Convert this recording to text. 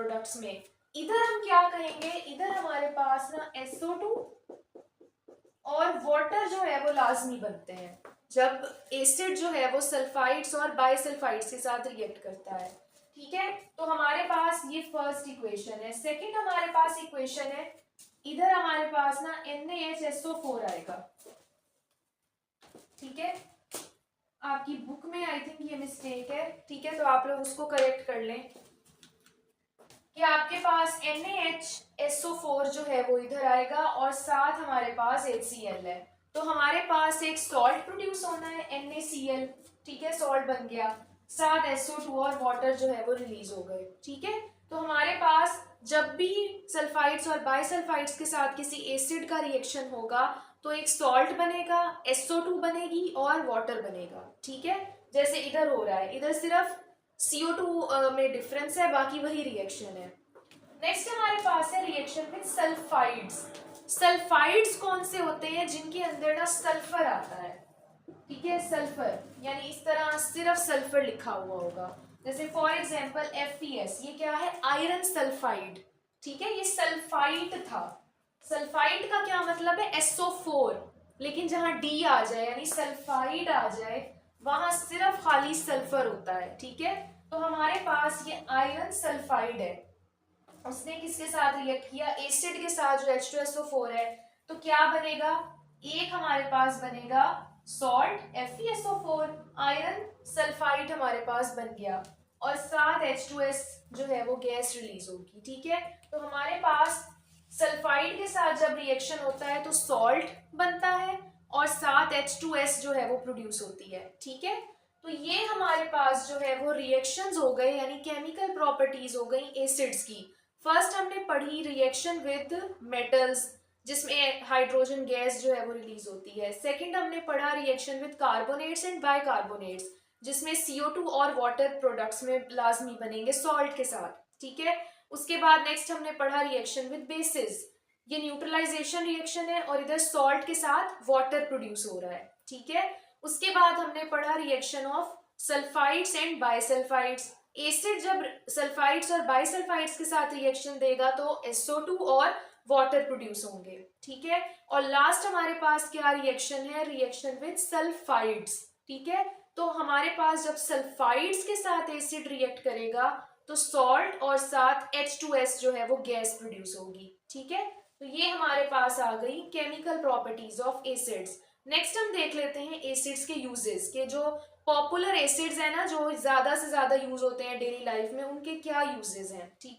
Products में, इधर हम क्या कहेंगे, इधर हमारे पास ना SO2 और वाटर जो है वो लाजमी बनते हैं जब एसिड जो है वो सल्फाइड्स और बाइसल्फाइड्स के साथ रिएक्ट करता है। ठीक है, तो हमारे पास ये फर्स्ट इक्वेशन है। सेकंड हमारे पास इक्वेशन है, इधर हमारे पास ना NaHSO4 आएगा। ठीक है, आपकी बुक में आई थिंक ये मिस्टेक है। ठीक है, तो आप लोग उसको करेक्ट कर लें कि आपके पास NaHSO4 जो है वो इधर आएगा और साथ हमारे पास HCl है। तो हमारे पास एक सॉल्ट प्रोड्यूस होना है NaCl। ठीक है, सॉल्ट बन गया, साथ SO2 और वाटर जो है वो रिलीज हो गए। ठीक है, तो हमारे पास जब भी सल्फाइड्स और बाइसल्फाइड्स के साथ किसी एसिड का रिएक्शन होगा तो एक सॉल्ट बनेगा, SO2 बनेगी और वाटर बनेगा। ठीक है, जैसे इधर हो रहा है, इधर सिर्फ CO2 में डिफरेंस है, बाकी वही रिएक्शन है। नेक्स्ट हमारे पास है रिएक्शन विद सल्फाइड्स। सल्फाइड्स कौन से होते हैं, जिनके अंदर ना सल्फर आता है। ठीक है, सल्फर यानी इस तरह सिर्फ सल्फर लिखा हुआ होगा, जैसे फॉर एग्जांपल FeS, ये क्या है, आयरन सल्फाइड। ठीक है, ये सल्फाइड था। सल्फाइड का क्या मतलब है, SO4, लेकिन जहां D आ जाए यानी सल्फाइड आ जाए वहां सिर्फ खाली सल्फर होता है। ठीक है, तो हमारे पास ये आयरन सल्फाइड है, उसने किसके साथ रिएक्ट किया, एसिड के साथ जो H2SO4 है, तो क्या बनेगा, एक हमारे पास बनेगा सॉल्ट FeSO4, आयरन सल्फाइड हमारे पास बन गया और साथ H2S जो है वो गैस रिलीज होगी। ठीक है, तो हमारे पास सल्फाइड के साथ जब रिएक्शन होता है तो सॉल्ट बनता है और साथ H2S जो है वो प्रोड्यूस होती है। ठीक है, तो ये हमारे पास जो है वो रिएक्शंस हो गए, यानी केमिकल प्रॉपर्टीज हो गई एसिड्स की। फर्स्ट हमने पढ़ी रिएक्शन विद मेटल्स, जिसमें हाइड्रोजन गैस जो है वो रिलीज होती है। सेकंड हमने पढ़ा reaction with carbonates and bicarbonates, जिसमें CO2 और वाटर प्रोडक्ट्स में लाजमी बनेंगे सॉल्ट के साथ। ठीक है, उसके बाद नेक्स्ट हमने पढ़ा रिएक्शन विद बेसिस, ये न्यूट्रलाइजेशन रिएक्शन है और इधर सॉल्ट के साथ वाटर प्रोड्यूस हो रहा है। ठीक है, उसके बाद हमने पढ़ा reaction of sulphides and bisulphides, acid जब सल्फाइड्स और बाइसल्फाइड्स के साथ रिएक्शन देगा तो SO2 और वाटर प्रोड्यूस होंगे। ठीक है, और लास्ट हमारे पास क्या रिएक्शन है, रिएक्शन विद सल्फाइड्स। ठीक है, तो हमारे पास जब सल्फाइड्स के साथ एसिड रिएक्ट करेगा तो सॉल्ट और साथ H2S जो है वो गैस प्रोड्यूस होगी। ठीक है, तो ये हमारे पास आ गई chemical properties of acids. Next हम देख लेते हैं एसिड्स के यूजेस के, जो पॉपुलर एसिड्स है ना जो ज्यादा से ज्यादा यूज होते हैं डेली लाइफ में, उनके क्या यूजेस हैं। ठीक है,